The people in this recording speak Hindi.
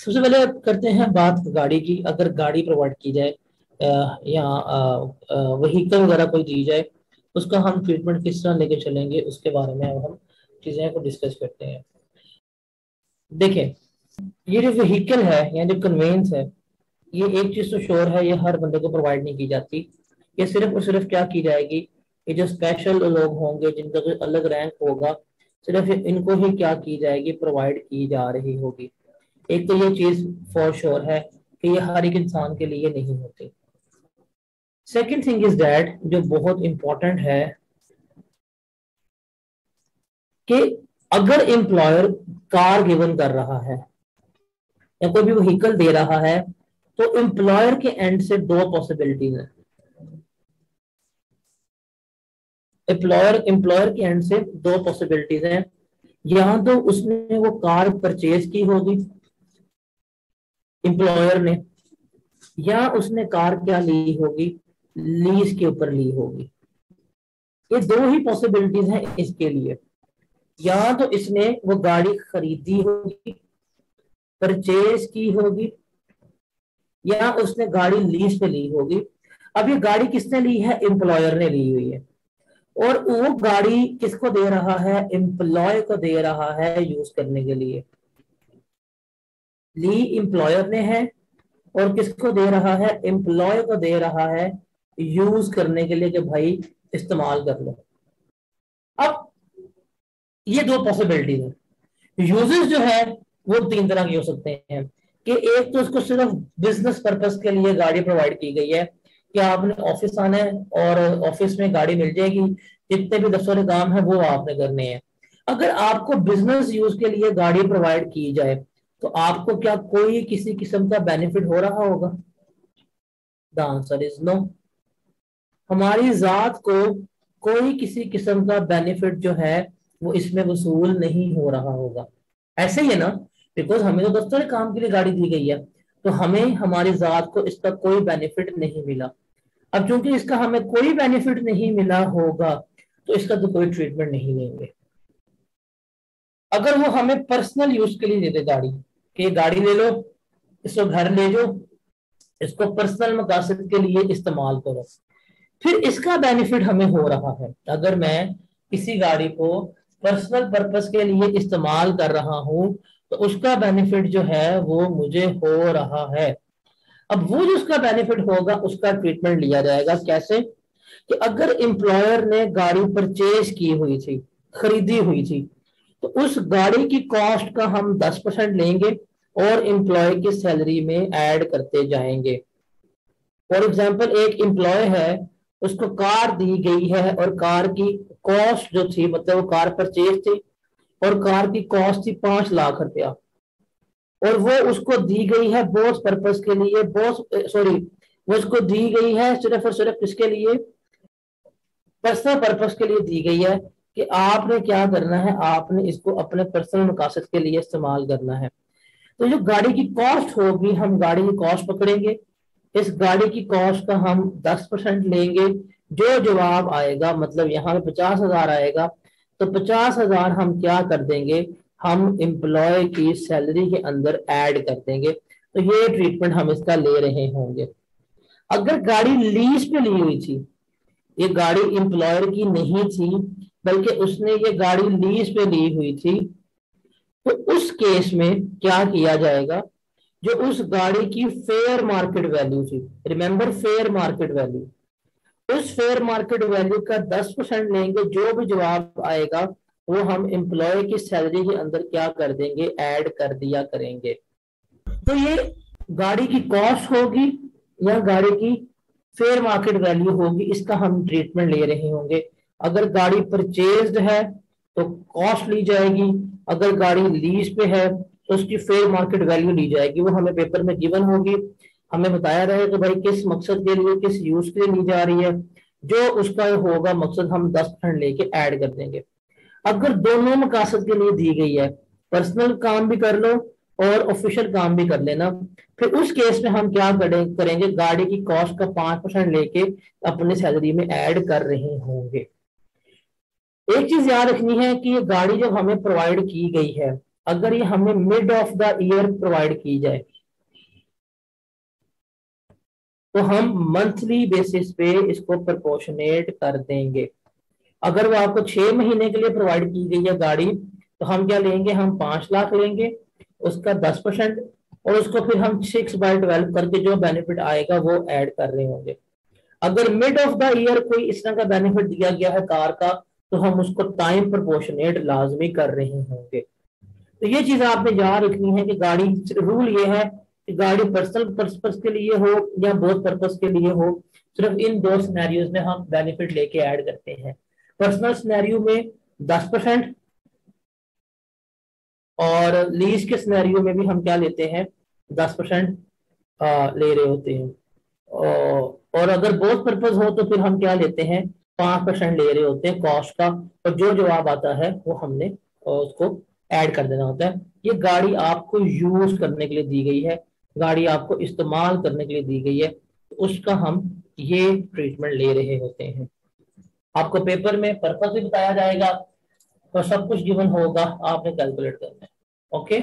सबसे पहले करते हैं बात गाड़ी की। अगर गाड़ी प्रोवाइड की जाए या व्हीकल वगैरह कोई दी जाए, उसका हम ट्रीटमेंट किस तरह लेके चलेंगे, उसके बारे में अब हम चीजें को डिस्कस करते हैं। देखें, ये जो व्हीकल है या जो कन्वेंस है, ये एक चीज तो श्योर है, ये हर बंदे को प्रोवाइड नहीं की जाती। ये सिर्फ और सिर्फ क्या की जाएगी, ये जो स्पेशल लोग होंगे जिनका कोई अलग रैंक होगा, सिर्फ इनको ही क्या की जाएगी, प्रोवाइड की जा रही होगी। एक तो ये चीज फॉर श्योर है कि ये हर एक इंसान के लिए नहीं होती। सेकेंड थिंग इज दैट, जो बहुत इंपॉर्टेंट है, कि अगर एम्प्लॉयर कार गिवन कर रहा है या कोई भी व्हीकल दे रहा है, तो एम्प्लॉयर के एंड से दो पॉसिबिलिटीज है। एम्प्लॉयर के एंड से दो पॉसिबिलिटीज हैं। या तो उसने वो कार परचेज की होगी एम्प्लॉयर ने, या उसने कार क्या ली होगी, लीज के ऊपर ली होगी। ये दो ही पॉसिबिलिटीज हैं इसके लिए। या तो इसने वो गाड़ी खरीदी होगी, परचेज की होगी, या उसने गाड़ी लीज पे ली होगी। अब ये गाड़ी किसने ली है, एम्प्लॉयर ने ली हुई है, और वो गाड़ी किसको दे रहा है, एम्प्लॉय को दे रहा है यूज करने के लिए। ली एम्प्लॉयर ने है और किसको दे रहा है, एम्प्लॉय को दे रहा है यूज करने के लिए, कि भाई इस्तेमाल कर लो। अब ये दो पॉसिबिलिटीज है। यूजेस जो है वो तीन तरह के हो सकते हैं, कि एक तो उसको सिर्फ बिजनेस पर्पस के लिए गाड़ी प्रोवाइड की गई है, कि आपने ऑफिस आना है और ऑफिस में गाड़ी मिल जाएगी, जितने भी दफ्तर के काम है वो आपने करने हैं। अगर आपको बिजनेस यूज के लिए गाड़ी प्रोवाइड की जाए, तो आपको क्या कोई किसी किस्म का बेनिफिट हो रहा होगा? The answer is no. हमारी जात को कोई किसी किस्म का बेनिफिट जो है वो इसमें वसूल नहीं हो रहा होगा। ऐसे ही है ना, बिकॉज हमें तो दफ्तर काम के लिए गाड़ी दी गई है, तो हमें हमारी जात को इसका कोई बेनिफिट नहीं मिला। अब चूंकि इसका हमें कोई बेनिफिट नहीं मिला होगा, तो इसका तो कोई ट्रीटमेंट नहीं लेंगे। अगर वो हमें पर्सनल यूज के लिए देते गाड़ी, कि गाड़ी ले लो, इसको घर ले जाओ, इसको पर्सनल मकासद के लिए इस्तेमाल करो, फिर इसका बेनिफिट हमें हो रहा है। अगर मैं किसी गाड़ी को पर्सनल पर्पस के लिए इस्तेमाल कर रहा हूं, तो उसका बेनिफिट जो है वो मुझे हो रहा है। अब वो जो उसका बेनिफिट होगा, उसका ट्रीटमेंट लिया जाएगा। कैसे? कि अगर एम्प्लॉयर ने गाड़ी परचेज की हुई थी, खरीदी हुई थी, तो उस गाड़ी की कॉस्ट का हम 10% लेंगे और एम्प्लॉय की सैलरी में ऐड करते जाएंगे। फॉर एग्जाम्पल, एक एम्प्लॉय है, उसको कार दी गई है और कार की कॉस्ट जो थी, मतलब वो कार परचेज थी और कार की कॉस्ट थी 5 लाख रुपया, और वो उसको दी गई है बॉस पर्पस के लिए, बॉस सॉरी, वो उसको दी गई है सिर्फ और सिर्फ किसके लिए, पर्सनल पर्पस के लिए दी गई है, कि आपने क्या करना है, आपने इसको अपने पर्सनल मकासद के लिए इस्तेमाल करना है। तो जो गाड़ी की कॉस्ट होगी, हम गाड़ी की कॉस्ट पकड़ेंगे, इस गाड़ी की कॉस्ट का हम 10% लेंगे। जो जवाब आएगा, मतलब यहाँ पे 50,000 आएगा, तो 50,000 हम क्या कर देंगे, हम एम्प्लॉय की सैलरी के अंदर ऐड कर देंगे। तो ये ट्रीटमेंट हम इसका ले रहे होंगे। अगर गाड़ी लीज पे ली हुई थी, ये गाड़ी एम्प्लॉयर की नहीं थी, बल्कि उसने ये गाड़ी लीज पे ली हुई थी, तो उस केस में क्या किया जाएगा, जो उस गाड़ी की फेयर मार्केट वैल्यू थी, रिमेंबर फेयर मार्केट वैल्यू, उस फेयर मार्केट वैल्यू का 10% लेंगे। जो भी जवाब आएगा वो हम एम्प्लॉय की सैलरी के अंदर क्या कर देंगे, ऐड कर दिया करेंगे। तो ये गाड़ी की कॉस्ट होगी या गाड़ी की फेयर मार्केट वैल्यू होगी, इसका हम ट्रीटमेंट ले रहे होंगे। अगर गाड़ी परचेज्ड है तो कॉस्ट ली जाएगी, अगर गाड़ी लीज पे है तो उसकी फेयर मार्केट वैल्यू ली जाएगी। वो हमें पेपर में गिवन होगी, हमें बताया रहेगा कि भाई किस मकसद के लिए, किस यूज के लिए ली जा रही है। जो उसका होगा मकसद, हम 10% लेके ऐड कर देंगे। अगर दोनों मकासद के लिए दी गई है, पर्सनल काम भी कर लो और ऑफिशियल काम भी कर लेना, फिर उस केस में हम क्या करेंगे, गाड़ी की कॉस्ट का 5% लेके अपनी सैलरी में ऐड कर रहे होंगे। एक चीज याद रखनी है कि ये गाड़ी जब हमें प्रोवाइड की गई है, अगर ये हमें mid of the year provide की जाए तो हम मंथली बेसिस पे इसको प्रोपोर्शनेट कर देंगे। अगर वो आपको 6 महीने के लिए प्रोवाइड की गई है गाड़ी, तो हम क्या लेंगे, हम 5 लाख लेंगे, उसका 10%, और उसको फिर हम 6/12 करके जो बेनिफिट आएगा वो ऐड कर रहे होंगे। अगर मिड ऑफ द ईयर कोई इस तरह का बेनिफिट दिया गया है कार का, तो हम उसको टाइम प्रोपोर्शनेट लाजमी कर रहे होंगे। तो ये चीज आपने याद रखनी है कि गाड़ी, रूल ये है कि गाड़ी पर्सनल पर्पस के लिए हो या बोथ पर्पस के लिए हो, सिर्फ इन दो सिनेरियोज में हम बेनिफिट लेके ऐड करते हैं। पर्सनल सिनेरियो में 10%, और लीज के सिनेरियो में भी हम क्या लेते हैं, 10% ले रहे होते हैं। और अगर बोथ पर्पज हो तो फिर हम क्या लेते हैं, 5% ले रहे होते हैं कॉस्ट का, और जो जवाब आता है वो हमने उसको ऐड कर देना होता है। ये गाड़ी आपको यूज करने के लिए दी गई है, गाड़ी आपको इस्तेमाल करने के लिए दी गई है, तो उसका हम ये ट्रीटमेंट ले रहे होते हैं। आपको पेपर में पर्पज भी बताया जाएगा, तो सब कुछ गिवन होगा, आपने कैलकुलेट करना है। ओके।